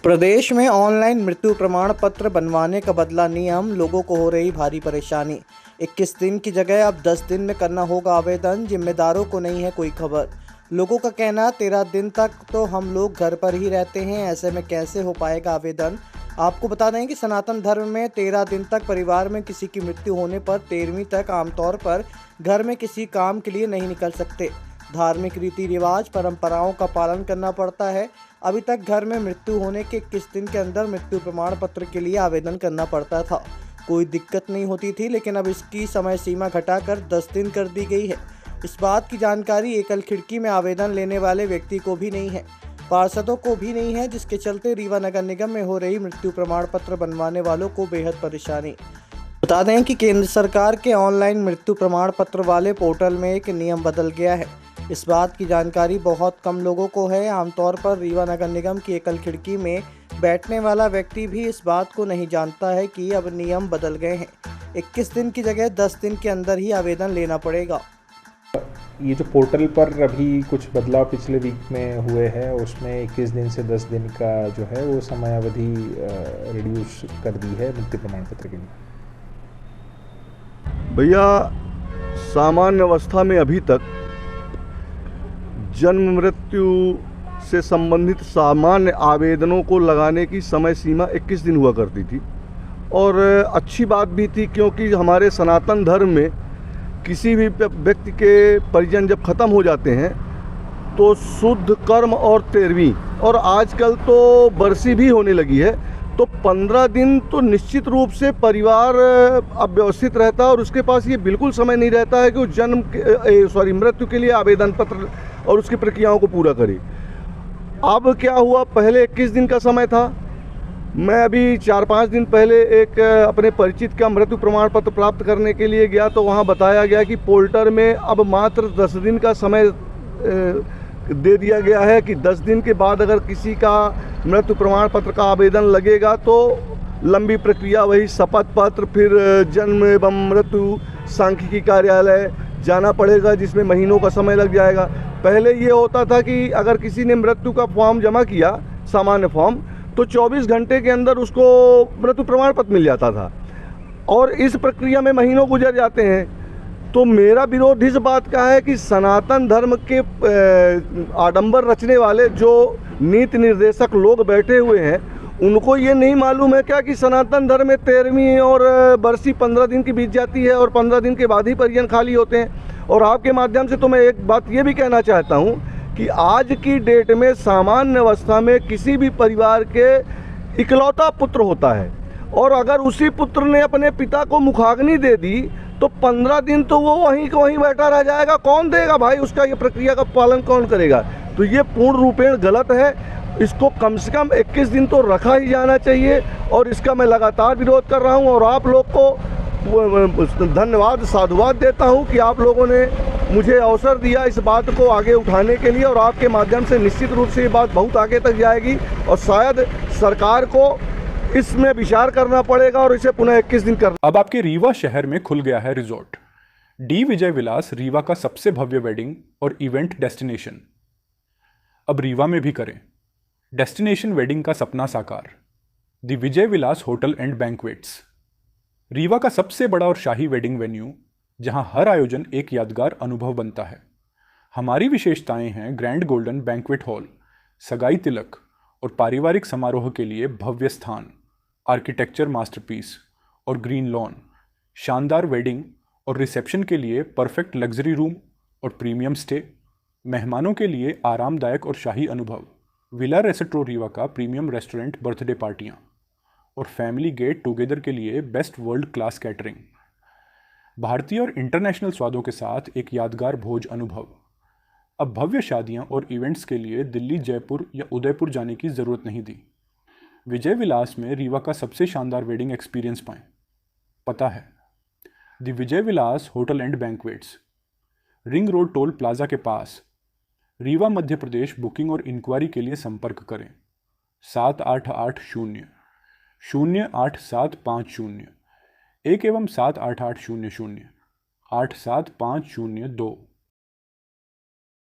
प्रदेश में ऑनलाइन मृत्यु प्रमाण पत्र बनवाने का बदला नियम, लोगों को हो रही भारी परेशानी। 21 दिन की जगह अब 10 दिन में करना होगा आवेदन, जिम्मेदारों को नहीं है कोई खबर। लोगों का कहना 13 दिन तक तो हम लोग घर पर ही रहते हैं, ऐसे में कैसे हो पाएगा आवेदन। आपको बता दें कि सनातन धर्म में 13 दिन तक परिवार में किसी की मृत्यु होने पर 13वीं तक आमतौर पर घर में किसी काम के लिए नहीं निकल सकते। धार्मिक रीति रिवाज परंपराओं का पालन करना पड़ता है। अभी तक घर में मृत्यु होने के 21 दिन के अंदर मृत्यु प्रमाण पत्र के लिए आवेदन करना पड़ता था। कोई दिक्कत नहीं होती थी, लेकिन अब इसकी समय सीमा घटाकर 10 दिन कर दी गई है। इस बात की जानकारी एकल खिड़की में आवेदन लेने वाले व्यक्ति को भी नहीं है, पार्षदों को भी नहीं है, जिसके चलते रीवा नगर निगम में हो रही मृत्यु प्रमाण पत्र बनवाने वालों को बेहद परेशानी। बता दें कि केंद्र सरकार के ऑनलाइन मृत्यु प्रमाण पत्र वाले पोर्टल में एक नियम बदल गया है। इस बात की जानकारी बहुत कम लोगों को है। आमतौर पर रीवा नगर निगम की एकल खिड़की में बैठने वाला व्यक्ति भी इस बात को नहीं जानता है कि अब नियम बदल गए हैं। 21 दिन की जगह 10 दिन के अंदर ही आवेदन लेना पड़ेगा। ये जो पोर्टल पर अभी कुछ बदलाव पिछले वीक में हुए हैं, उसमें 21 दिन से 10 दिन का जो है वो समयावधि रिड्यूस कर दी है मृत्यु प्रमाण पत्र के लिए। भैया, सामान्य अवस्था में अभी तक जन्म मृत्यु से संबंधित सामान्य आवेदनों को लगाने की समय सीमा 21 दिन हुआ करती थी, और अच्छी बात भी थी, क्योंकि हमारे सनातन धर्म में किसी भी व्यक्ति के परिजन जब ख़त्म हो जाते हैं तो शुद्ध कर्म और 13वीं, और आजकल तो बरसी भी होने लगी है, तो 15 दिन तो निश्चित रूप से परिवार अव्यवस्थित रहता है, और उसके पास ये बिल्कुल समय नहीं रहता है कि वो मृत्यु के लिए आवेदन पत्र और उसकी प्रक्रियाओं को पूरा करे। अब क्या हुआ, पहले 21 दिन का समय था। मैं अभी 4-5 दिन पहले एक अपने परिचित का मृत्यु प्रमाण पत्र प्राप्त करने के लिए गया, तो वहाँ बताया गया कि पोर्टल में अब मात्र 10 दिन का समय दे दिया गया है कि 10 दिन के बाद अगर किसी का मृत्यु प्रमाण पत्र का आवेदन लगेगा तो लंबी प्रक्रिया, वही शपथ पत्र, फिर जन्म एवं मृत्यु सांख्यिकी कार्यालय जाना पड़ेगा, जिसमें महीनों का समय लग जाएगा। पहले ये होता था कि अगर किसी ने मृत्यु का फॉर्म जमा किया, सामान्य फॉर्म, तो 24 घंटे के अंदर उसको मृत्यु प्रमाण पत्र मिल जाता था, और इस प्रक्रिया में महीनों गुजर जाते हैं। तो मेरा विरोध इस बात का है कि सनातन धर्म के आडंबर रचने वाले जो नीति निर्देशक लोग बैठे हुए हैं, उनको ये नहीं मालूम है क्या कि सनातन धर्म में 13वीं और बरसी 15 दिन की बीत जाती है, और 15 दिन के बाद ही परिजन खाली होते हैं। और आपके माध्यम से तो मैं एक बात ये भी कहना चाहता हूँ कि आज की डेट में सामान्य अवस्था में किसी भी परिवार के इकलौता पुत्र होता है, और अगर उसी पुत्र ने अपने पिता को मुखाग्नि दे दी तो 15 दिन तो वो वहीं को वहीं बैठा रह जाएगा। कौन देगा भाई, उसका ये प्रक्रिया का पालन कौन करेगा? तो ये पूर्ण रूपेण गलत है। इसको कम से कम 21 दिन तो रखा ही जाना चाहिए, और इसका मैं लगातार विरोध कर रहा हूँ, और आप लोग को धन्यवाद, साधुवाद देता हूँ कि आप लोगों ने मुझे अवसर दिया इस बात को आगे उठाने के लिए, और आपके माध्यम से निश्चित रूप से ये बात बहुत आगे तक जाएगी, और शायद सरकार को इसमें विचार करना पड़ेगा और इसे पुनः 21 दिन करना। अब आपके रीवा शहर में खुल गया है रिजॉर्ट। डी विजय विलास रीवा का सबसे भव्य वेडिंग और इवेंट डेस्टिनेशन। अब रीवा में भी करें डेस्टिनेशन वेडिंग का सपना साकार। The Vijay Vilas hotel and banquets, Rewa का सबसे बड़ा और शाही वेडिंग वेन्यू, जहां हर आयोजन एक यादगार अनुभव बनता है। हमारी विशेषताएं हैं ग्रैंड गोल्डन बैंक्वेट हॉल, सगाई तिलक और पारिवारिक समारोह के लिए भव्य स्थान, आर्किटेक्चर मास्टरपीस और ग्रीन लॉन, शानदार वेडिंग और रिसेप्शन के लिए परफेक्ट लग्जरी रूम और प्रीमियम स्टे, मेहमानों के लिए आरामदायक और शाही अनुभव, विला रेस्ट्रो रीवा का प्रीमियम रेस्टोरेंट, बर्थडे पार्टियाँ और फैमिली गेट टुगेदर के लिए बेस्ट वर्ल्ड क्लास कैटरिंग, भारतीय और इंटरनेशनल स्वादों के साथ एक यादगार भोज अनुभव। अब भव्य शादियां और इवेंट्स के लिए दिल्ली, जयपुर या उदयपुर जाने की ज़रूरत नहीं दी। विजय विलास में रीवा का सबसे शानदार वेडिंग एक्सपीरियंस पाएं। पता है the Vijay Vilas hotel and banquets, ring road toll plaza के पास, रीवा, मध्य प्रदेश। बुकिंग और इंक्वायरी के लिए संपर्क करें 7880-08750 1 एवं 7880087502।